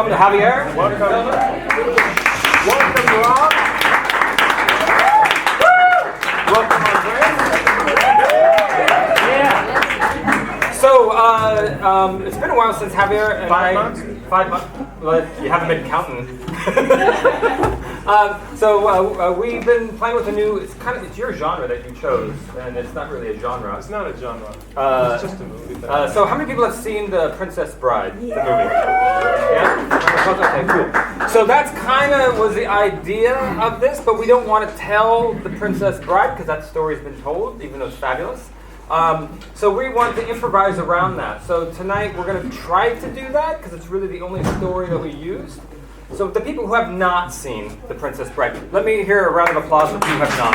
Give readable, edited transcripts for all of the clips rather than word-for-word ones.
welcome to Javier. Welcome. Welcome, Rob. Welcome, Andres. Yeah. So, it's been a while since Javier and 5 months? 5 months. Well, you haven't been counting. We've been playing with a new. It's your genre that you chose, and it's not really a genre. It's not a genre. It's just a movie. So, how many people have seen The Princess Bride, the movie? Yeah. Okay, cool. So that's kind of was the idea of this, but we don't want to tell The Princess Bride because that story's been told, even though it's fabulous. So we want to improvise around that. So tonight we're going to try to do that because it's really the only story that we used. So the people who have not seen The Princess Bride, let me hear a round of applause if you have not.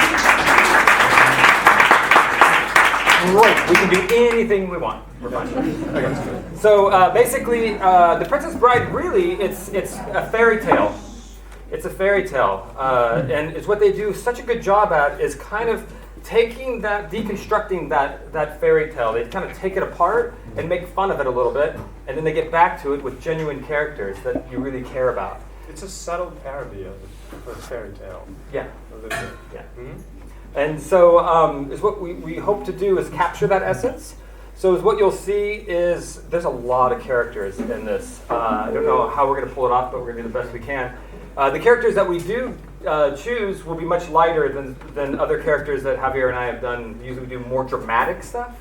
Great, we can do anything we want. We're fine. Okay. So basically, The Princess Bride really, it's a fairy tale. It's a fairy tale. And it's what they do such a good job at is kind of taking that, deconstructing that fairy tale. They kind of take it apart and make fun of it a little bit, and then they get back to it with genuine characters that you really care about. It's a subtle parody of a fairy tale. Yeah. Yeah. Mm-hmm. And so is what we hope to do is capture that essence. So is what you'll see is there's a lot of characters in this. I don't know how we're going to pull it off, but we're going to do the best we can. The characters that we do choose will be much lighter than other characters that Javier and I have done. Usually we do more dramatic stuff.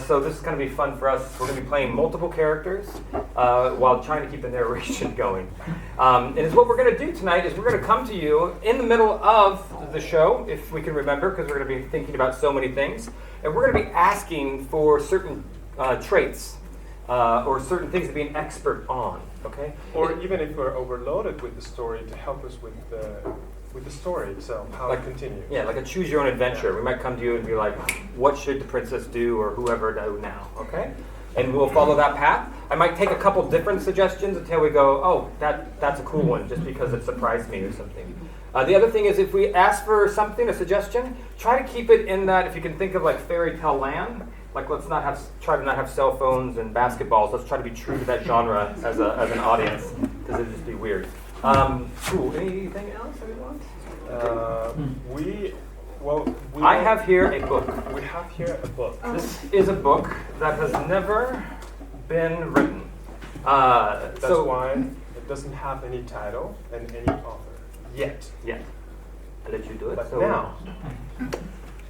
So this is going to be fun for us. We're going to be playing multiple characters while trying to keep the narration going. And it's what we're going to do tonight is we're going to come to you in the middle of the show, if we can remember, because we're going to be thinking about so many things. And we're going to be asking for certain traits or certain things to be an expert on. Okay? Or even if we're overloaded with the story, to help us with the story itself, how to continue. Yeah, like a choose your own adventure. We might come to you and be like, what should the princess do or whoever do now, okay? And we'll follow that path. I might take a couple different suggestions until we go, oh, that's a cool one, just because it surprised me or something. The other thing is if we ask for something, a suggestion, try to keep it in that, if you can think of like fairy tale land, like let's try to not have cell phones and basketballs. Let's try to be true to that genre as an audience, because it'd just be weird. Cool. Anything else anyone? I have here a book. We have here a book. This is a book that has never been written. That's why it doesn't have any title and any author. Yet. I'll let you do it. But now,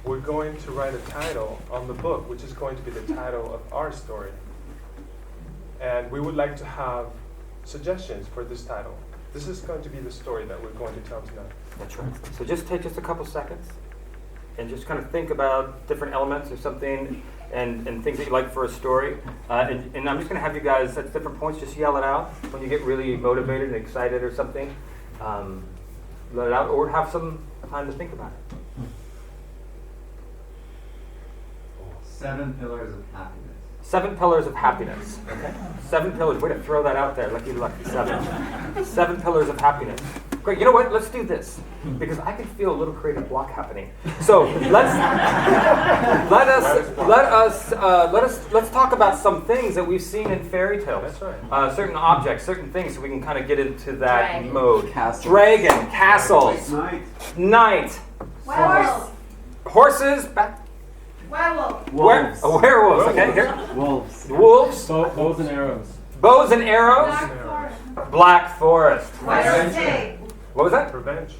we're going to write a title on the book, which is going to be the title of our story. And we would like to have suggestions for this title. This is going to be the story that we're going to tell tonight. That's right. So just take a couple seconds and just kind of think about different elements or something and things that you like for a story. And I'm just going to have you guys at different points just yell it out when you get really motivated and excited or something. Let it out or have some time to think about it. 7 Pillars of Happiness. 7 Pillars of Happiness. Okay. 7 pillars. Way to throw that out there. Lucky. 7. 7 Pillars of Happiness. Great. You know what? Let's do this because I can feel a little creative block happening. So let's talk about some things that we've seen in fairy tales. That's right. Certain objects, certain things, so we can kind of get into that Dragon. mode. Castles. Dragon, castles, knight, Werewolf. horses. Werewolf. Wolves. Werewolves. Okay. Here. Wolves. Wolves. Bows and arrows. Bows and arrows. Black Forest. Wednesday. What was that? Revenge.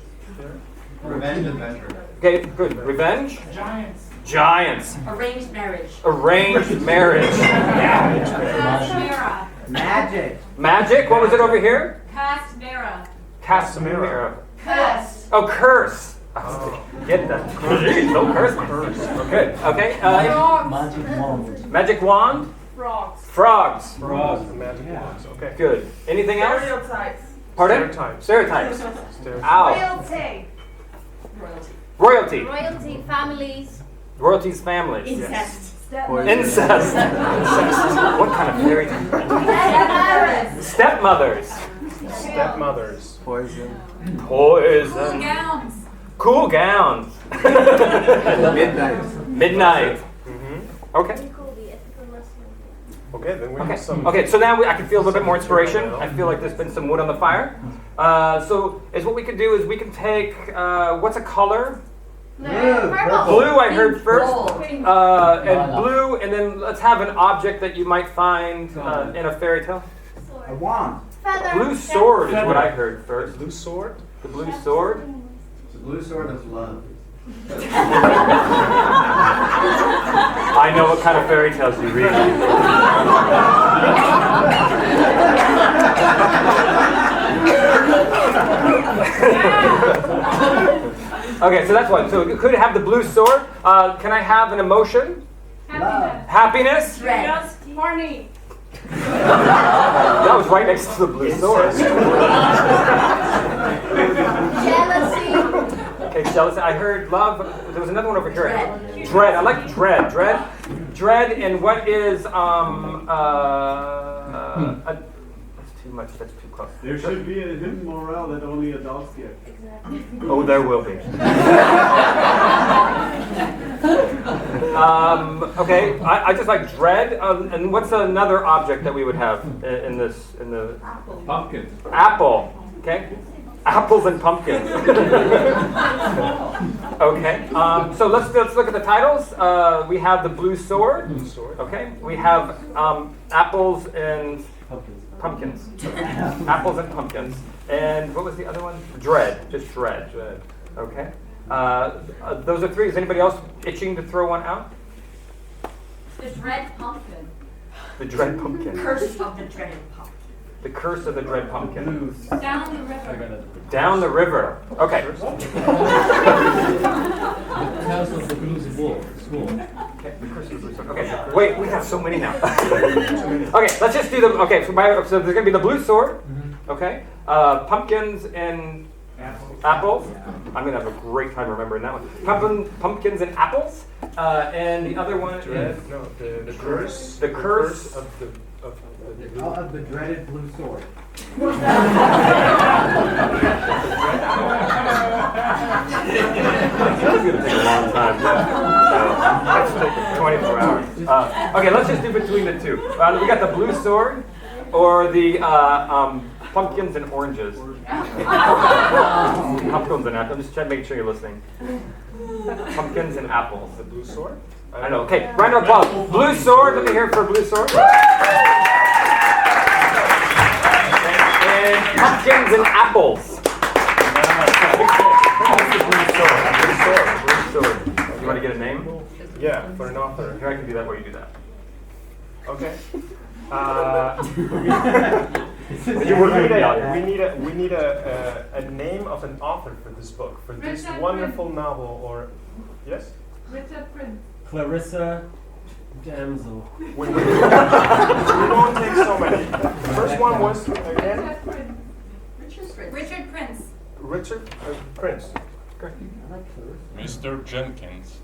Revenge Adventure. Okay, good. Revenge. Giants. Arranged marriage. Arranged marriage. Chimera. Magic. What was it over here? Castamera. Casimira. Curse. Oh, curse. Get that. Jeez, no curse. Good. Okay. Magic wand. Frogs. Magic words. Okay. Good. Anything else? Stereotypes. Pardon? Stereotypes. Ow. Royalty. Royalty, families, Royalty's families. Incest. Incest. What kind of fairy tale? Stepmothers. Stepmothers. Poison. Poison. Gowns. Cool gowns. Midnight. Midnight. Mm-hmm. Okay. Okay, then we Okay. have some. Okay. So now I can feel a little bit more inspiration. I feel like there's been some wood on the fire. So what we can do is we can take what's a color? Purple. Blue. I heard first. Gold. And blue, and then let's have an object that you might find in a fairy tale. A wand. Feather. Blue sword is what I heard first. Blue sword. The blue sword. The blue sword of love. I know what kind of fairy tales you read. Okay, so that's one. So it could have the blue sword. Can I have an emotion? Happiness. Red. Horny. That was right next to the blue sword. Jealousy. Okay, jealousy. I heard love. There was another one over here. Dread. Dread. I like dread. Dread. And what is that's too much. That's too close. There should be a hidden morale that only adults get. Oh, there will be. Okay, I just like dread. And what's another object that we would have in the Pumpkin. apple? Okay, apples and pumpkins. Okay, so let's look at the titles. We have the blue sword. Blue sword. Okay, we have apples and pumpkins. Apples and pumpkins. And what was the other one? Dread. Just dread. Dread. Okay. Those are three. Is anybody else itching to throw one out? The dread pumpkin. The dread pumpkin. Curse of the dread pumpkin. The curse of the dread pumpkin. Down the river. Down the river. Okay. House of the Blues School. Okay, the curse of the blue sword. Okay. Wait, we have so many now. Okay, let's just do them. Okay, so there's going to be the blue sword. Okay. Pumpkins and apples. I'm going to have a great time remembering that one. Pumpkins and apples. And the other one Dread. is No, the curse. The curse of the Of the dreaded blue sword. This is going to take a long time. Let's take 24 hours. Okay, let's just do between the two. We got the blue sword or the pumpkins and oranges. Pumpkins and apples. I'm just trying to make sure you're listening. Pumpkins and apples. the blue sword. I know. Okay, round of applause. Blue sword. Let me hear it for blue sword. And pumpkins and apples. Blue sword. You want to get a name? Yeah, for an author. Here, I can do that while you do that. Okay. You're working with the audience. We need a name of an author for this book, for this Richard wonderful novel, or yes. Richard Prince. Clarissa Damsel. We won't take so many. The first one was again Richard Prince. Richard Prince. Mr. Jenkins.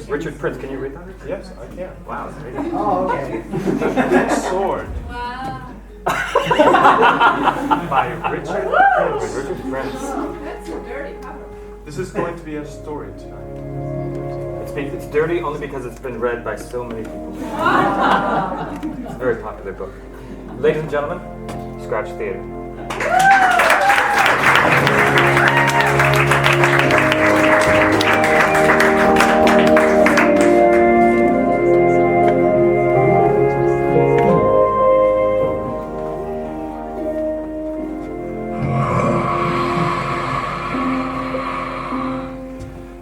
Richard Prince, can you read that? Yes, I can. Wow, that's amazing. Oh, okay. Blue sword Wow. by Richard Prince. Richard Prince. That's a dirty cover. This is going to be a story tonight. It's dirty only because it's been read by so many people. It's a very popular book. Ladies and gentlemen, Scratch Theater.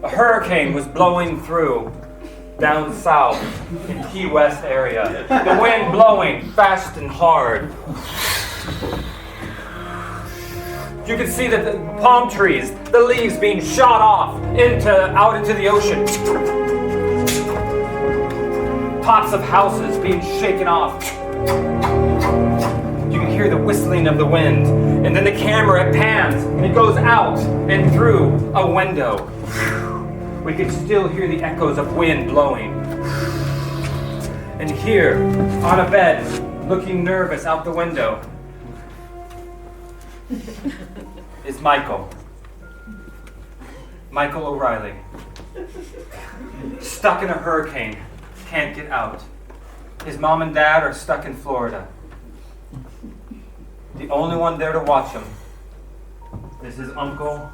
A hurricane was blowing through down south in Key West area. The wind blowing fast and hard. You can see that the palm trees, the leaves being shot off out into the ocean. Tops of houses being shaken off. You can hear the whistling of the wind. And then the camera, it pans and it goes out and through a window. We can still hear the echoes of wind blowing. And here, on a bed, looking nervous out the window, is Michael. Michael O'Reilly. Stuck in a hurricane. can't get out. His mom and dad are stuck in Florida. The only one there to watch him is his Uncle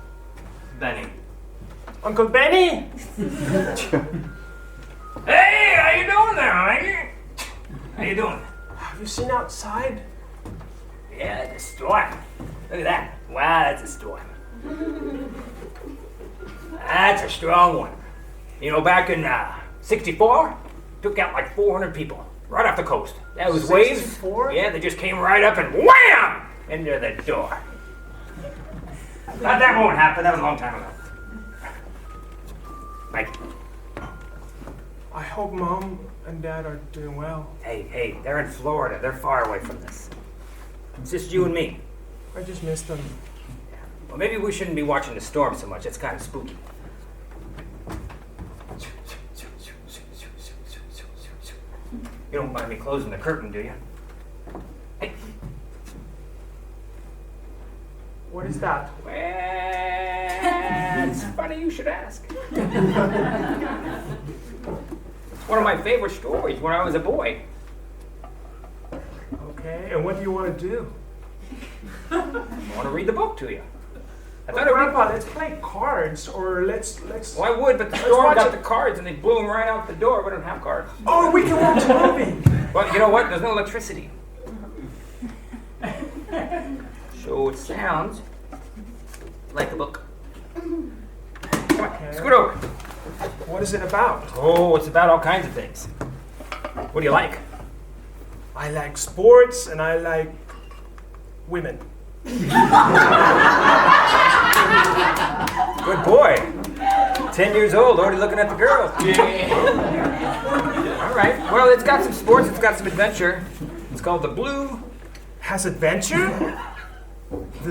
Benny. Uncle Benny? Hey, how you doing there, Mikey? How you doing? Have you seen outside? Yeah, it's a storm. Look at that. Wow, that's a storm. That's a strong one. You know, back in 64, took out like 400 people right off the coast. That was waves. 64? Yeah, they just came right up and wham! Into the door. But that won't happen. That was a long time ago. Mike. I hope Mom and Dad are doing well. Hey, they're in Florida. They're far away from this. It's just you and me. I just missed them. Well, maybe we shouldn't be watching the storm so much. It's kind of spooky. You don't mind me closing the curtain, do you? Hey. What is that? Well, it's funny you should ask. It's one of my favorite stories when I was a boy. Okay, and what do you want to do? I want to read the book to you. I Well, thought it would. Grandpa, let's play cards, or let's. Well, I would, but the Let's storm watch got it. the cards and they blew them right out the door. We don't have cards. Oh, we can watch a movie. Well, you know what? There's no electricity. So it sounds like a book. Come on, Okay. scoot over. What is it about? Oh, it's about all kinds of things. What do you like? I like sports and I like women. Good boy. 10 years old, already looking at the girls. All right. Well, it's got some sports. It's got some adventure. It's called The Blue. Has adventure? It's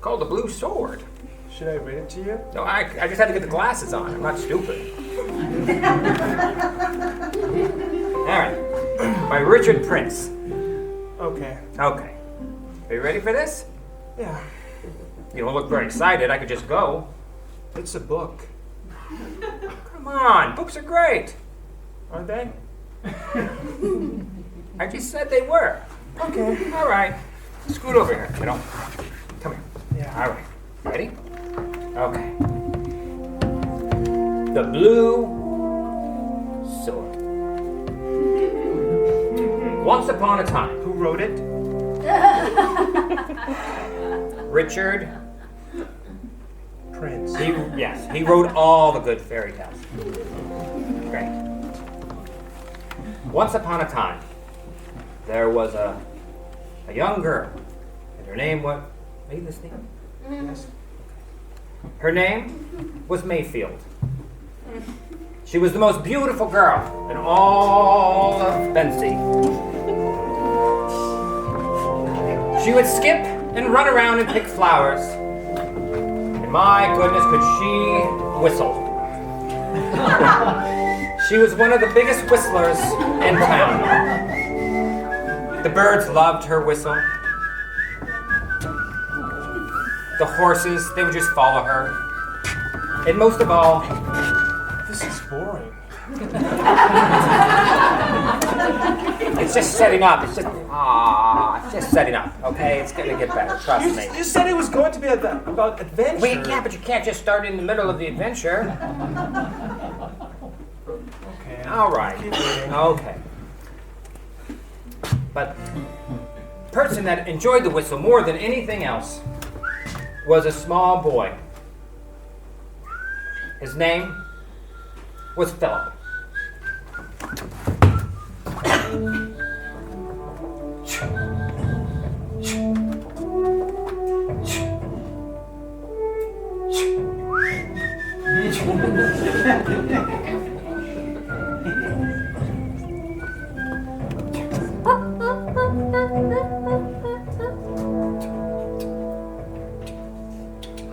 called The Blue Sword. Should I read it to you? No, I just had to get the glasses on. I'm not stupid. All right. By Richard Prince. Okay. Okay. Are you ready for this? Yeah. You don't look very excited. I could just go. It's a book. Come on. Books are great. Are they? I just said they were. Okay. All right. Scoot over here, kiddo. Come here. Yeah. All right. Ready? Okay. The Blue Sword. Once upon a time, Who wrote it? Richard, Prince. he wrote all the good fairy tales. Great. Once upon a time, there was a young girl, and her name was, are you listening? Yes. Her name was Mayfield. She was the most beautiful girl in all of Bensie. She would skip and run around and pick flowers. And my goodness, could she whistle. She was one of the biggest whistlers in town. The birds loved her whistle. The horses, they would just follow her. And most of all, This is boring. it's just setting up. It's just setting up. Okay, it's gonna get better. Trust me. You said it was going to be about adventure. Wait, yeah, but you can't just start in the middle of the adventure. Okay. All right. Keep reading. Okay. But the person that enjoyed the whistle more than anything else was a small boy. His name was Philip.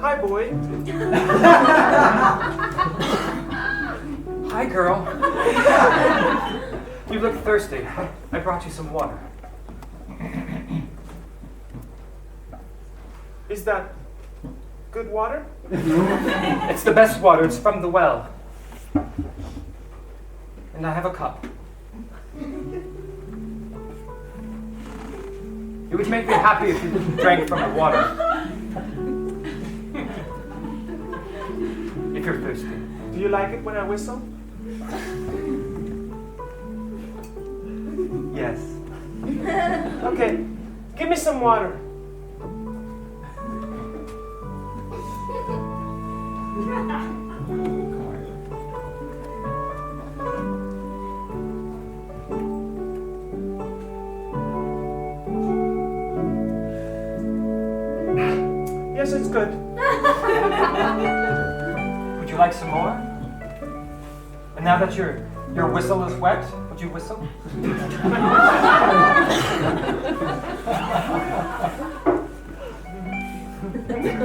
Hi, boy. Hi, girl. You look thirsty. I brought you some water. Is that good water? It's the best water. It's from the well. And I have a cup. It would make me happy if you drank from the water. If you're thirsty. Do you like it when I whistle? Yes. Okay, give me some water. Yes, it's good. Would you like some more? And now that your whistle is wet, would you whistle?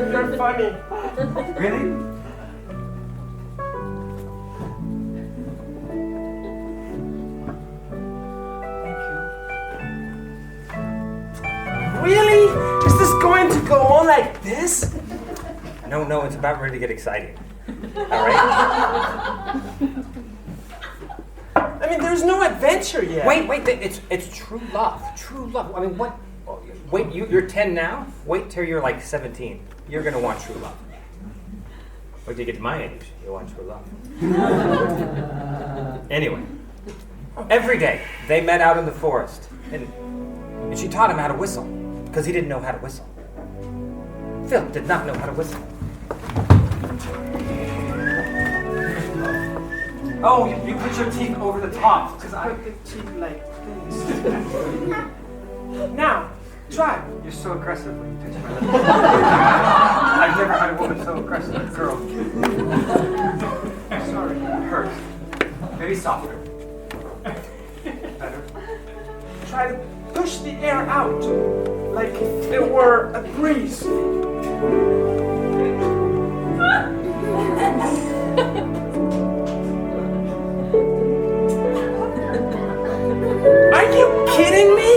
You're funny. Really? Thank you. Really? Is this going to go on like this? No, it's about ready to get exciting. All right? I mean, there's no adventure yet. Wait, it's true love. True love. I mean, what? Wait, you're 10 now? Wait till you're like 17. You're going to want true love. Wait till you get to my age, you'll want true love. Anyway, every day they met out in the forest, and she taught him how to whistle, because he didn't know how to whistle. Phil did not know how to whistle. Oh, you put your teeth over the top, because I... Put the teeth like this. Now, try. You're so aggressive when you touch my lips. I've never had a woman so aggressive as a girl. Sorry. It hurts. Maybe softer. Better. Try to push the air out, like if it were a breeze. Are you kidding me?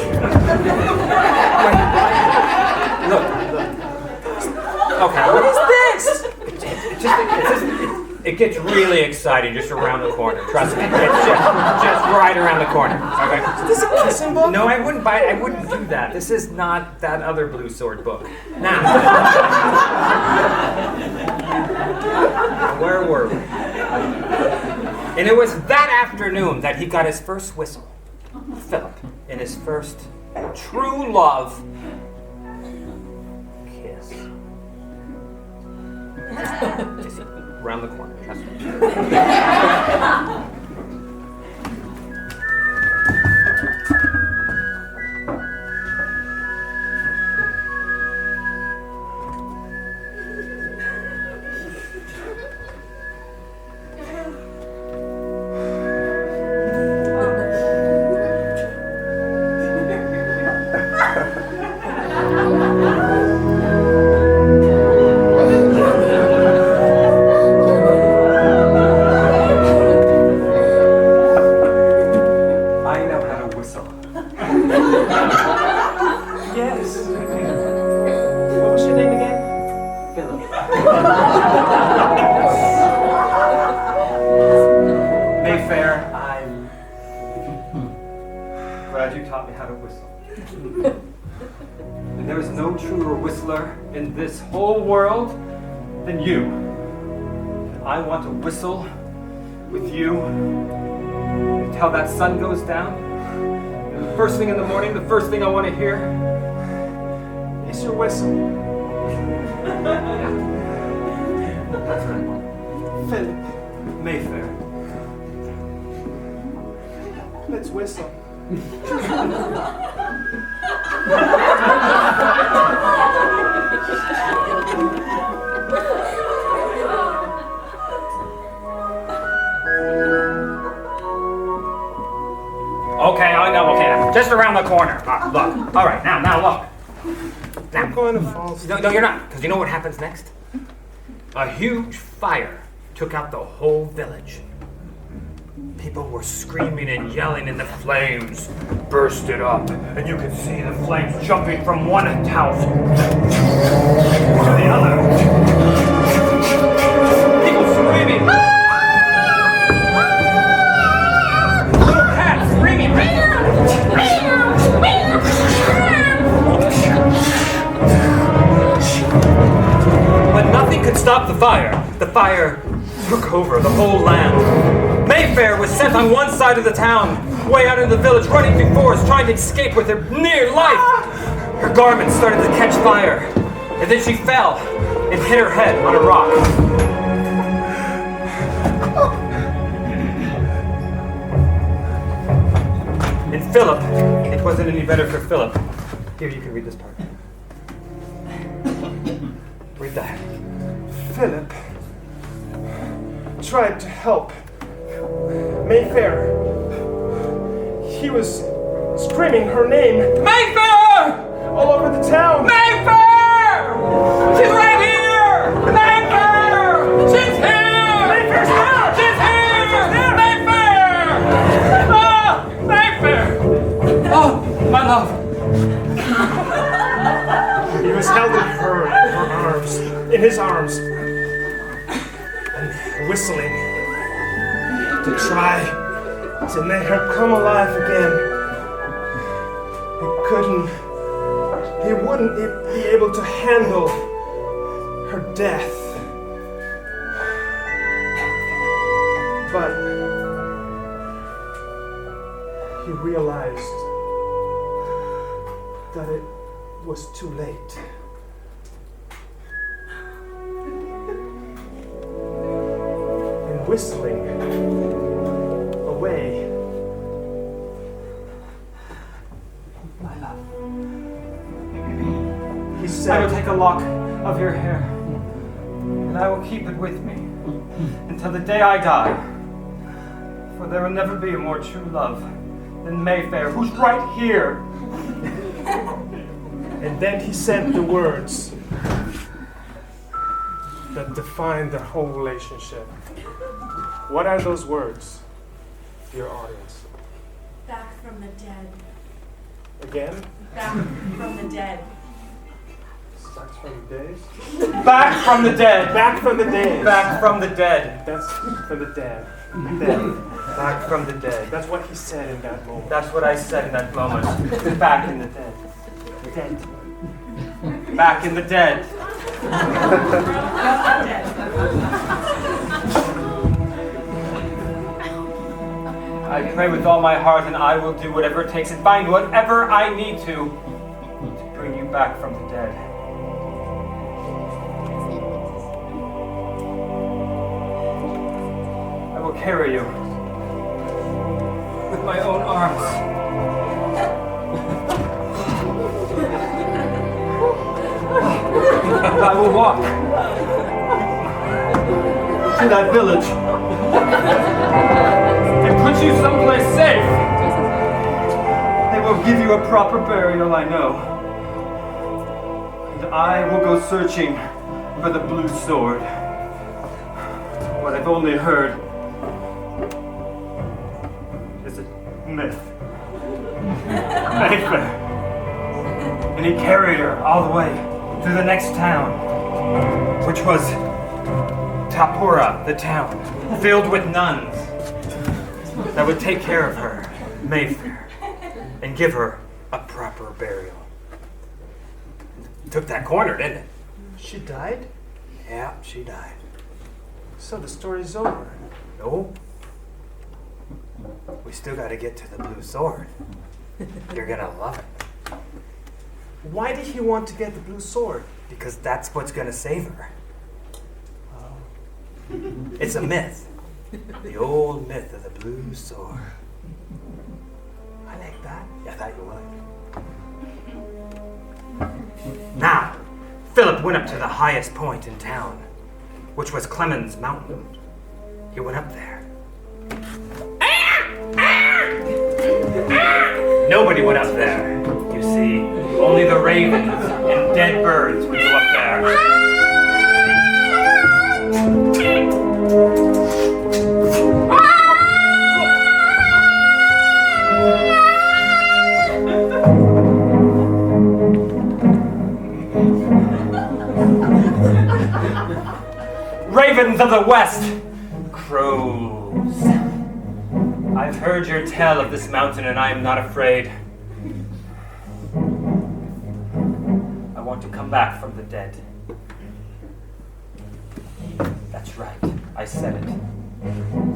Look. Okay. What is this? It gets really exciting just around the corner. Trust me. It's just right around the corner. Okay. Is this a kissing book? No, I wouldn't do that. This is not that other Blue Sword book. Now, where were we? And it was that afternoon that he got his first whistle. Philip, in his first true love kiss. Just around the corner. Trust me. Yes. What was your name again? Philip. Mayfair, I'm glad you taught me how to whistle. And there is no truer whistler in this whole world than you. I want to whistle with you until that sun goes down. And the first thing in the morning, the first thing I want to hear It's your whistle. That's right. Philip, Mayfair. let's whistle. Okay, I know, okay, just around the corner. Look, all right, now look. Now, I'm going to fall asleep. no, you're not, because you know what happens next? A huge fire took out the whole village. People were screaming and yelling, and the flames bursted up. And you could see the flames jumping from one house to the other. People screaming. fire took over the whole land. Mayfair was set on one side of the town, way out in the village, running through forest, trying to escape with her near life. Her garments started to catch fire, and then she fell and hit her head on a rock. And Philip, it wasn't any better for Philip. Here, you can read this part. Read that. Philip tried to help Mayfair. He was screaming her name Mayfair! all over the town. Mayfair! She's right here! Mayfair! She's here! Mayfair's here! She's here! Mayfair! Ah! Mayfair! Oh, my love. He was held in her arms, in his arms, and whistling to try to make her come alive again. He wouldn't be able to handle her death. But he realized that it was too late. And whistling away, he I said, will take a lock of your hair, and I will keep it with me until the day I die. For there will never be a more true love than Mayfair, who's right here. and then he said the words that define their whole relationship. What are those words, dear audience? Back from the dead. Again? Back from the dead. Back from the days? Back from the dead! Back from the days. Back from the dead! That's for the dead. Dead. Back from the dead. That's what he said in that moment. That's what I said in that moment. Back in the dead. Dead. Back in the dead. I pray with all my heart, and I will do whatever it takes and find whatever I need to bring you back from the dead. I will carry you with my own arms. I will walk to that village and put you someplace safe. They will give you a proper burial, I know. And I will go searching for the blue sword. What I've only heard is a myth. Mayfair. And he carried her all the way to the next town, which was Tapura, the town, filled with nuns that would take care of her, Mayfair, and give her a proper burial. Took that corner, didn't it? She died? Yeah, she died. So the story's over. No. We still got to get to the blue sword. You're gonna love it. Why did he want to get the blue sword? Because that's what's gonna save her. It's a myth. The old myth of the blue sword. I like that. I thought you would. Now, Philip went up to the highest point in town, which was Clemens Mountain. He went up there. Nobody went up there. You see, only the ravens and dead birds would go up there. Ravens of the West, crows. I've heard your tale of this mountain, and I am not afraid. I want to come back from the dead. That's That's right. I said it.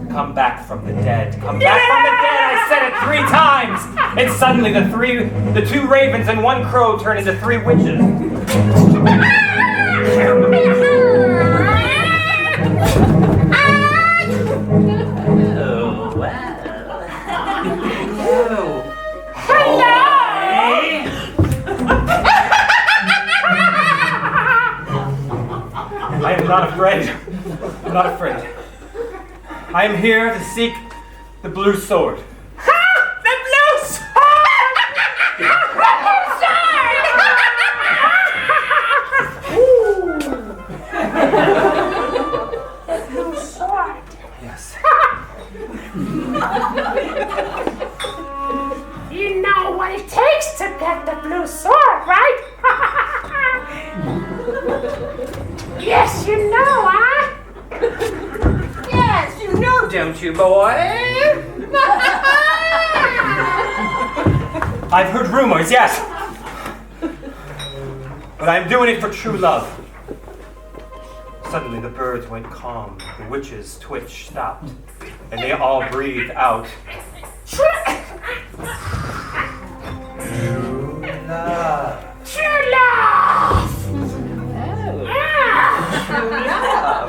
Come back from the dead. Come back from the dead. I said it 3 times. And suddenly the 2 ravens and 1 crow turn into 3 witches. Oh, well. I am not afraid. I'm not afraid. I am here to seek the blue sword. The blue sword! Yes. You know what it takes to get the blue sword, right? Yes, you know, huh? Yes, you know, don't you, boy? I've heard rumors, yes. But I'm doing it for true love. Suddenly the birds went calm, the witches' twitch stopped, and they all breathed out. True love. True love! True love.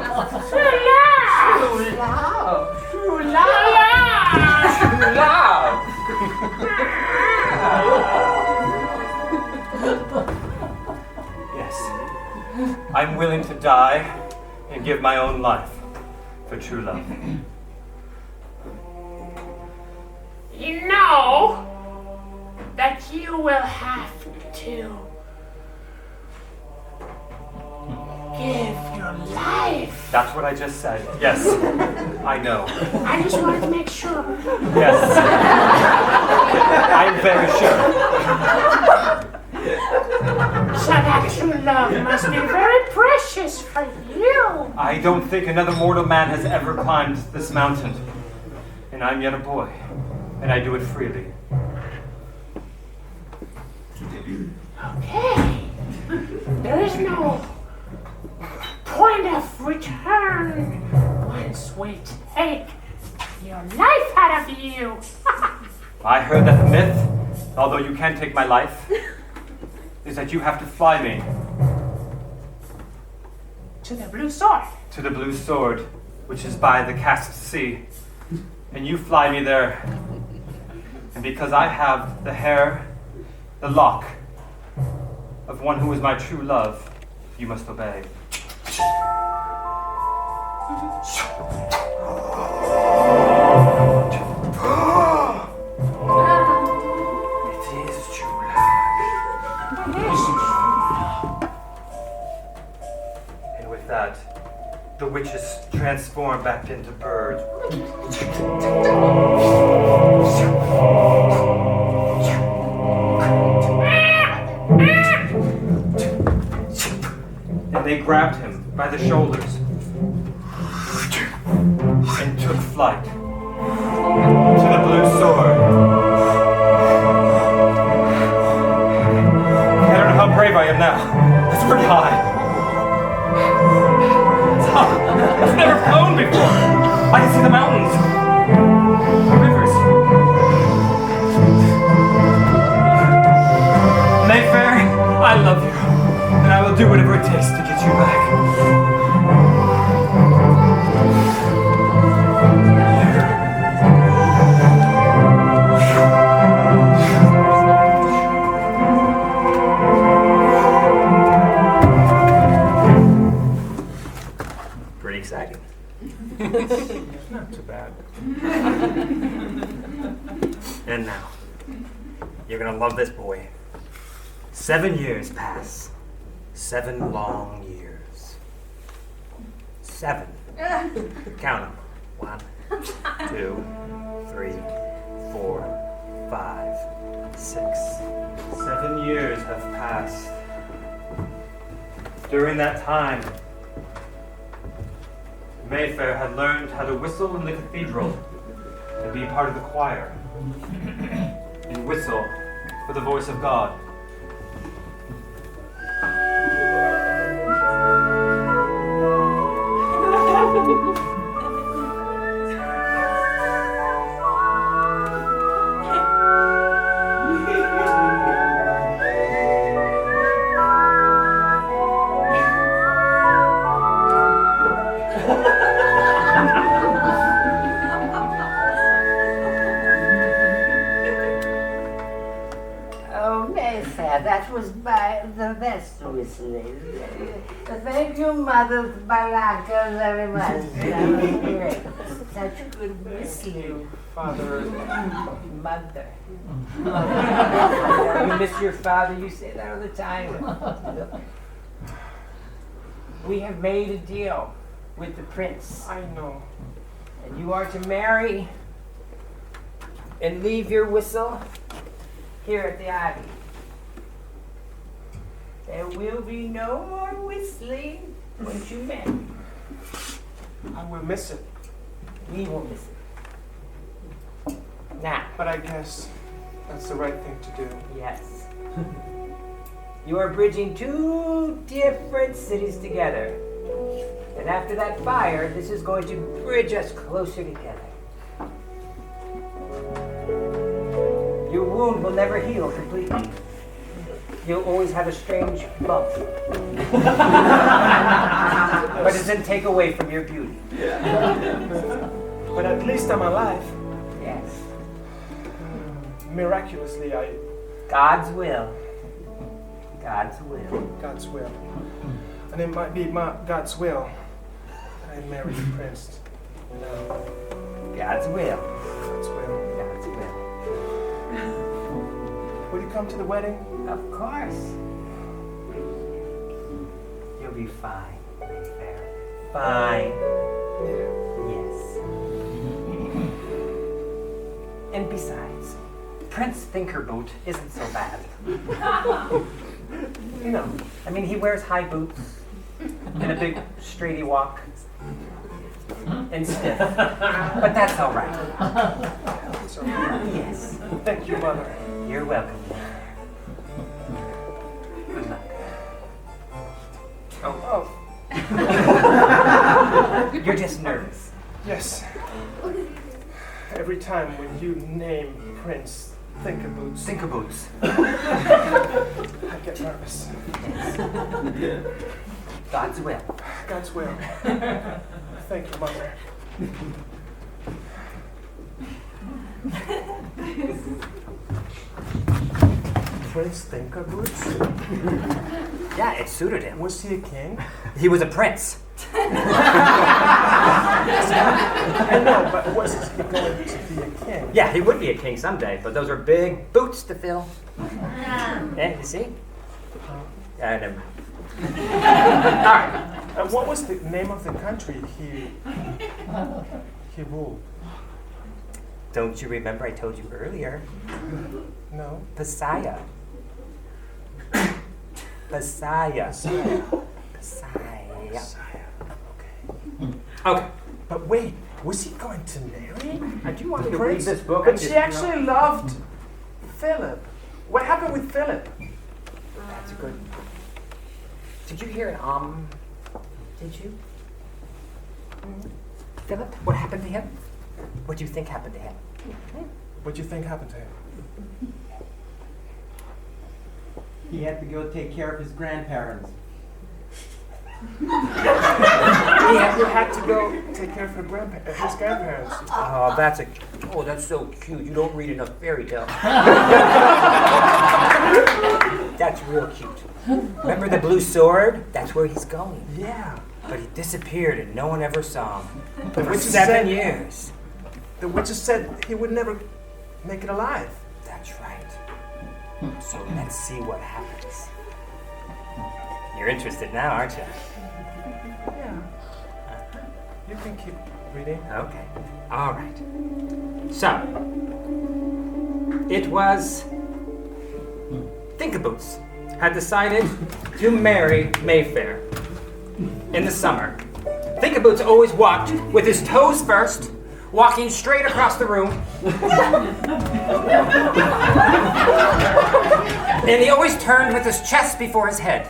True love! True love. True love. Yes. I'm willing to die and give my own life for true love. You know that you will have to give your life. That's what I just said. Yes, I know. I just wanted to make sure. Yes. I'm very sure. So that true love must be very precious for you. I don't think another mortal man has ever climbed this mountain. And I'm yet a boy. And I do it freely. Okay. There is no point of return once we take your life out of you. I heard that the myth, although you can't take my life, is that you have to fly me To the blue sword. to the blue sword, which is by the cast sea. And you fly me there. And because I have the hair, the lock of one who is my true love, you must obey. It is true love. And with that, the witches transform back into birds. And they grabbed him by the shoulders and took flight to the blue sword. I don't know how brave I am now. It's pretty high. I've never flown before. I can see the mountains, the rivers. Mayfair, I love you, and I will do whatever it takes to get you back. Pretty exciting. Not too bad. And now, you're gonna love this boy. 7 years pass. 7 long years. 7. Count them. 1, 2, 3, 4, 5, 6. 7 years have passed. During that time, Mayfair had learned how to whistle in the cathedral and be part of the choir and whistle for the voice of God. that was the best whistling. Thank you, Mother Balaka, very much. That was great. Such good whistling. Father. Mother. You miss your father, you say that all the time. We have made a deal with the prince. I know. And you are to marry and leave your whistle here at the Ivy. There will be no more whistling once you marry. I will miss it. We will miss it. Now, But I guess that's the right thing to do. yes. You are bridging two different cities together. And after that fire, this is going to bridge us closer together. Your wound will never heal completely. You'll always have a strange bump. But it doesn't take away from your beauty. But at least I'm alive. Yes. Miraculously, God's will. God's will. God's will. And it might be God's will that I marry the prince. No, God's will. God's will. God's will. Will you come to the wedding? Of course. You'll be fine, Mayfair. Fine. Yeah. Yes. And besides, Prince Thinkerboot isn't so bad. You know, I mean, he wears high boots and a big straighty walk and stiff. But that's all right. So, Yes. thank you, Mother. You're welcome. Good luck. Oh, You're just nervous. yes. Every time when you name Prince Thinkerboots, Thinkerboots. I get nervous. God's will. God's will. Thank you, Mother. Prince Thinkerboots? Yeah, it suited him. Was he a king? He was a prince. I know, but was he going to be a king? Yeah, he would be a king someday, but those are big boots to fill. Yeah, you see? Never mind. All right. And what was the name of the country he ruled? Don't you remember I told you earlier? No. Pasaya. Pasaya. Pasaya. Okay. But wait, was he going to marry? I do want you to Prince? read this book. But she actually loved Philip. What happened with Philip? That's good. Did you hear an Did you? Philip, what happened to him? What do you think happened to him? What do you think happened to him? He had to go take care of his grandparents. He had to go take care of his grandparents. Oh, that's so cute. You don't read enough fairy tales. That's real cute. Remember the blue sword? That's where he's going. Yeah. But he disappeared and no one ever saw him. The For witches 7 said- years. The witches said he would never make it alive. That's right. So let's see what happens. You're interested now, aren't you? Yeah. You can keep reading. Okay. All right. So, it was Thinkaboots had decided to marry Mayfair in the summer. Thinkaboots always walked with his toes first, walking straight across the room. And he always turned with his chest before his head.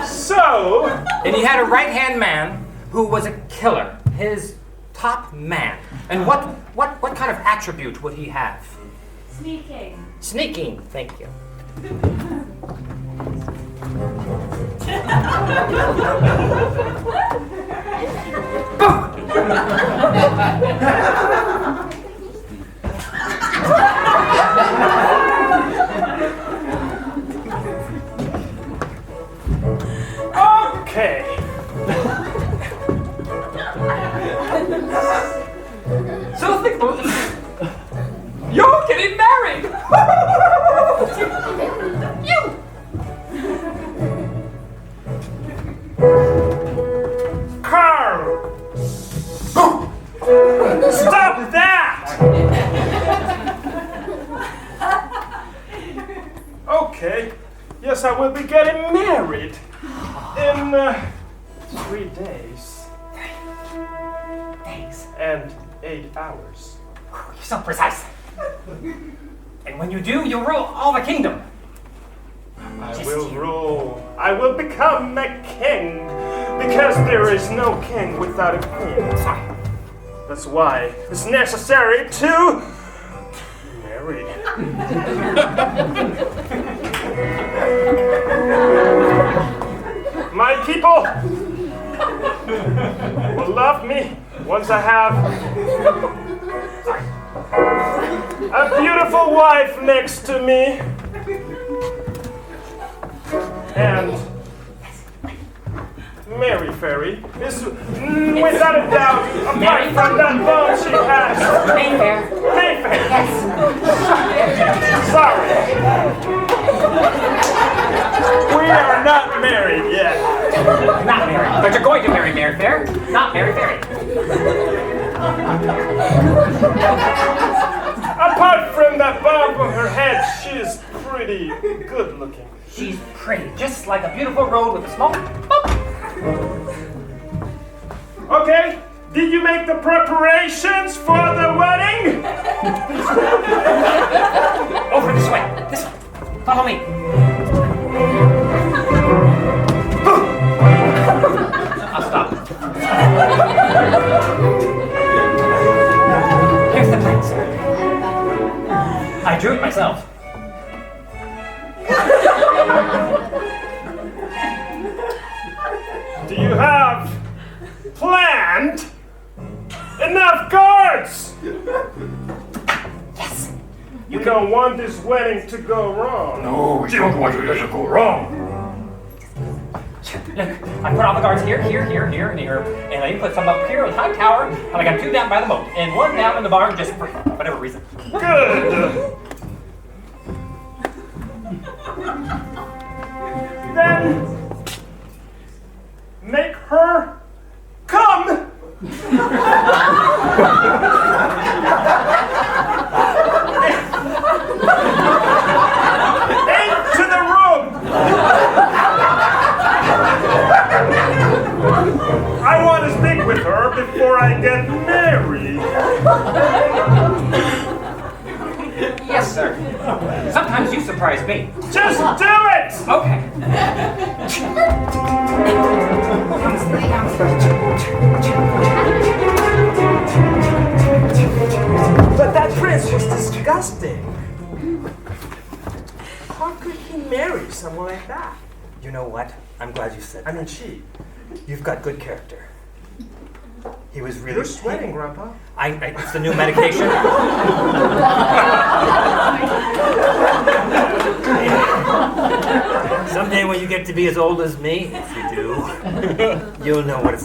So, And he had a right-hand man who was a killer, his top man. And what kind of attribute would he have? Sneaking. Sneaking, thank you. I will be getting married in 3 days Thanks. and 8 hours. You're so precise. And when you do, you'll rule all the kingdom. I Just will you. rule. I will become a king because there is no king without a queen. That's why it's necessary to marry. My people will love me once I have a beautiful wife next to me. And Mary Fairy is without a doubt, apart from that bone she has. Mayfair. Mayfair. Yes. Sorry. We are not married yet. Not married. But you're going to marry Mayfair. Not Mary Fairy. Apart from that bump on her head, she is pretty good looking. She's pretty, just like a beautiful road with a small bump. Okay, did you make the preparations for the wedding? Over this way. This way. Follow me. I'll stop. Here's the prince. I drew it myself. Do you have planned enough guards? Yes. You don't want this wedding to go wrong. No, we don't want to let it go wrong. Look, I put all the guards here, and here, and I put some up here on the high tower, and I got 2 down by the moat, and 1 down in the barn just for whatever reason. Good. Then make her come. Into the room. I want to speak with her before I get married. Yes, sir. Sometimes you surprise me. Just do it! Okay. But that prince was disgusting. How could he marry someone like that? You know what? I'm glad you said I that. mean, she. You've got good character. He was really... You're sweating, Grandpa. It's the new medication. Someday when you get to be as old as me, if you do, you'll know what it's